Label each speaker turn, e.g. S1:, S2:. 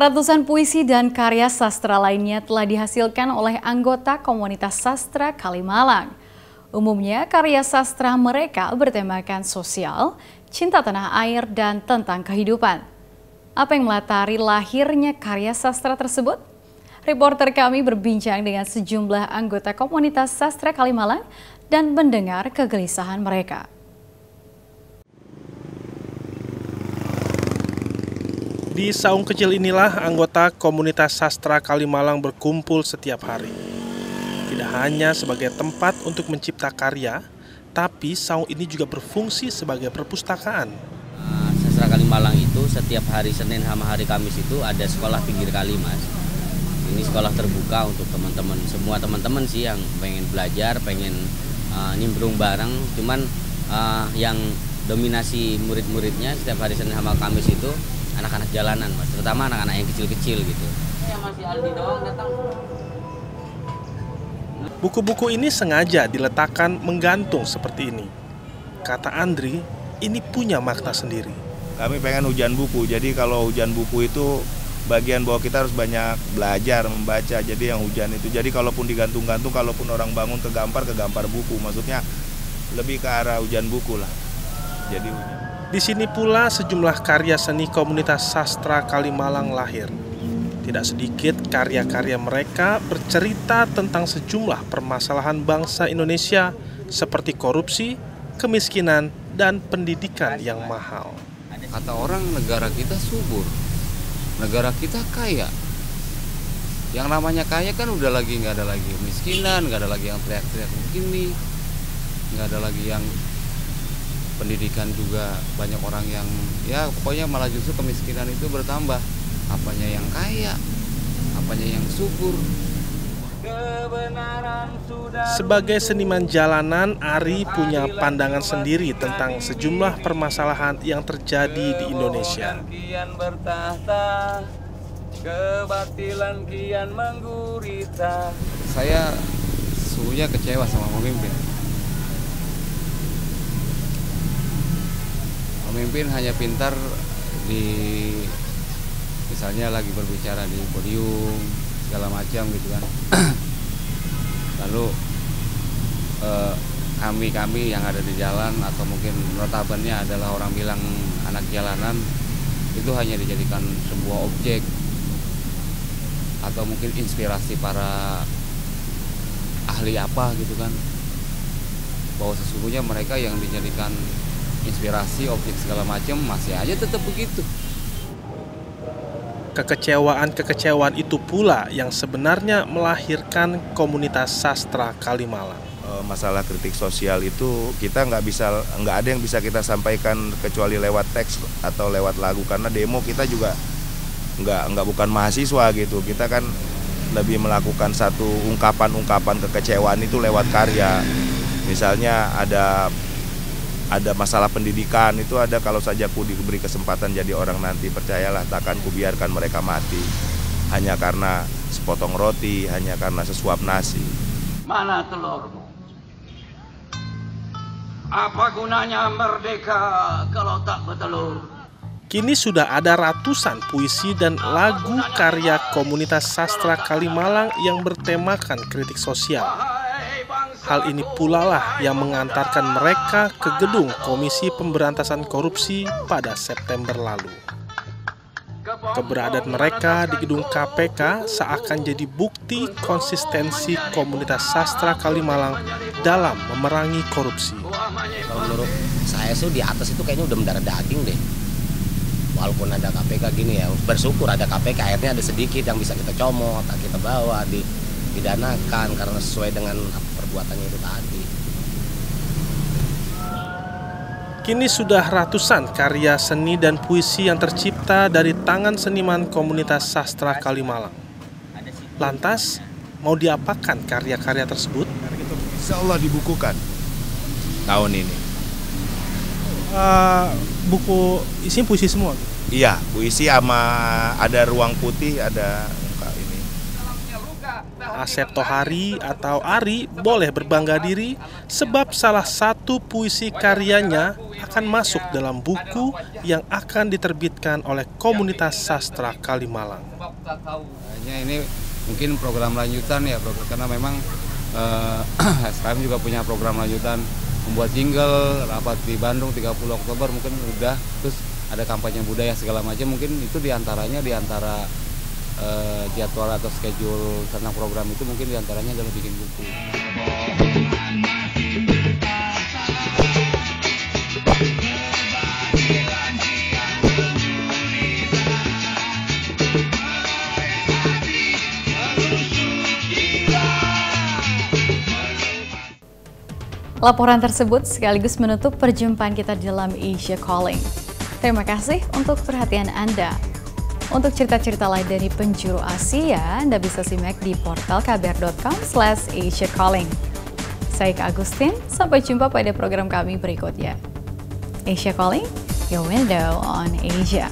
S1: Ratusan puisi dan karya sastra lainnya telah dihasilkan oleh anggota komunitas sastra Kalimalang. Umumnya karya sastra mereka bertemakan sosial, cinta tanah air, dan tentang kehidupan. Apa yang melatari lahirnya karya sastra tersebut? Reporter kami berbincang dengan sejumlah anggota komunitas sastra Kalimalang dan mendengar kegelisahan mereka.
S2: Di saung kecil inilah anggota komunitas sastra Kalimalang berkumpul setiap hari. Tidak hanya sebagai tempat untuk mencipta karya, tapi saung ini juga berfungsi sebagai perpustakaan.
S3: Sastra Kalimalang itu setiap hari Senin sama hari Kamis itu ada sekolah pinggir kali, Mas. Ini sekolah terbuka untuk teman-teman, semua teman-teman sih yang pengen belajar, pengen nimbrung bareng. Cuman yang dominasi murid-muridnya setiap hari Senin sama Kamis itu anak-anak jalanan, Mas, terutama anak-anak yang kecil-kecil gitu. Ya masih Aldi doang datang.
S2: Buku-buku ini sengaja diletakkan menggantung seperti ini. Kata Andri, ini punya makna sendiri.
S4: Kami pengen hujan buku, jadi kalau hujan buku itu bagian bahwa kita harus banyak belajar, membaca. Jadi yang hujan itu, jadi kalaupun digantung-gantung, kalaupun orang bangun ke gampar buku. Maksudnya lebih ke arah hujan buku lah. Jadi hujan.
S2: Di sini pula sejumlah karya seni komunitas sastra Kalimalang lahir. Tidak sedikit karya-karya mereka bercerita tentang sejumlah permasalahan bangsa Indonesia seperti korupsi, kemiskinan, dan pendidikan yang mahal.
S5: Kata orang negara kita subur, negara kita kaya. Yang namanya kaya kan udah lagi nggak ada lagi kemiskinan, nggak ada lagi yang teriak-teriak begini, nggak ada lagi yang pendidikan juga banyak orang yang ya pokoknya malah justru kemiskinan itu bertambah. Apanya yang kaya, apanya yang subur.
S2: Sebagai seniman jalanan, Ari punya pandangan sendiri tentang sejumlah permasalahan yang terjadi di Indonesia.
S5: Saya sesungguhnya kecewa sama pemimpin. Pemimpin hanya pintar di misalnya lagi berbicara di podium segala macam gitu kan. Lalu kami yang ada di jalan atau mungkin notabennya adalah orang bilang anak jalanan itu hanya dijadikan sebuah objek atau mungkin inspirasi para ahli apa gitu kan, bahwa sesungguhnya mereka yang dijadikan inspirasi objek segala macam masih aja tetap begitu.
S2: Kekecewaan itu pula yang sebenarnya melahirkan komunitas sastra Kalimalang.
S4: Masalah kritik sosial itu kita nggak ada yang bisa kita sampaikan kecuali lewat teks atau lewat lagu, karena demo kita juga bukan mahasiswa gitu. Kita kan lebih melakukan satu ungkapan kekecewaan itu lewat karya. Misalnya ada masalah pendidikan itu ada, kalau saja ku diberi kesempatan jadi orang nanti, percayalah takkan kubiarkan mereka mati hanya karena sepotong roti, hanya karena sesuap nasi.
S6: Mana telurmu? Apa gunanya merdeka kalau tak bertelur?
S2: Kini sudah ada ratusan puisi dan lagu karya komunitas sastra Kalimalang yang bertemakan kritik sosial. Hal ini pula lah yang mengantarkan mereka ke gedung Komisi Pemberantasan Korupsi pada September lalu. Keberadaan mereka di gedung KPK seakan jadi bukti konsistensi komunitas sastra Kalimalang dalam memerangi korupsi.
S3: Kalau menurut saya sih di atas itu kayaknya udah mendarah daging deh. Walaupun ada KPK gini ya, bersyukur ada KPK, akhirnya ada sedikit yang bisa kita comot, kita bawa, dipidanakan karena sesuai dengan perbuatannya itu tadi.
S2: Kini sudah ratusan karya seni dan puisi yang tercipta dari tangan seniman komunitas sastra Kalimalang. Lantas, mau diapakan karya-karya tersebut?
S4: Insya Allah dibukukan tahun ini.
S2: Buku isinya puisi semua?
S4: Iya, puisi sama ada ruang putih, ada ini.
S2: Asep Tohari atau Ari boleh berbangga diri sebab salah satu puisi karyanya akan masuk dalam buku yang akan diterbitkan oleh komunitas sastra Kalimalang.
S5: Ini mungkin program lanjutan ya, karena memang SKM juga punya program lanjutan, membuat jingle, rapat di Bandung 30 Oktober mungkin udah, terus ada kampanye budaya segala macam, mungkin itu diantaranya di antara jadwal atau schedule tentang program itu mungkin diantaranya adalah bikin buku.
S1: Laporan tersebut sekaligus menutup perjumpaan kita dalam Asia Calling. Terima kasih untuk perhatian Anda. Untuk cerita-cerita lain dari penjuru Asia, Anda bisa simak di portal kbr.com/asiacalling. Saya Kak Agustin, sampai jumpa pada program kami berikutnya. Asia Calling, your window on Asia.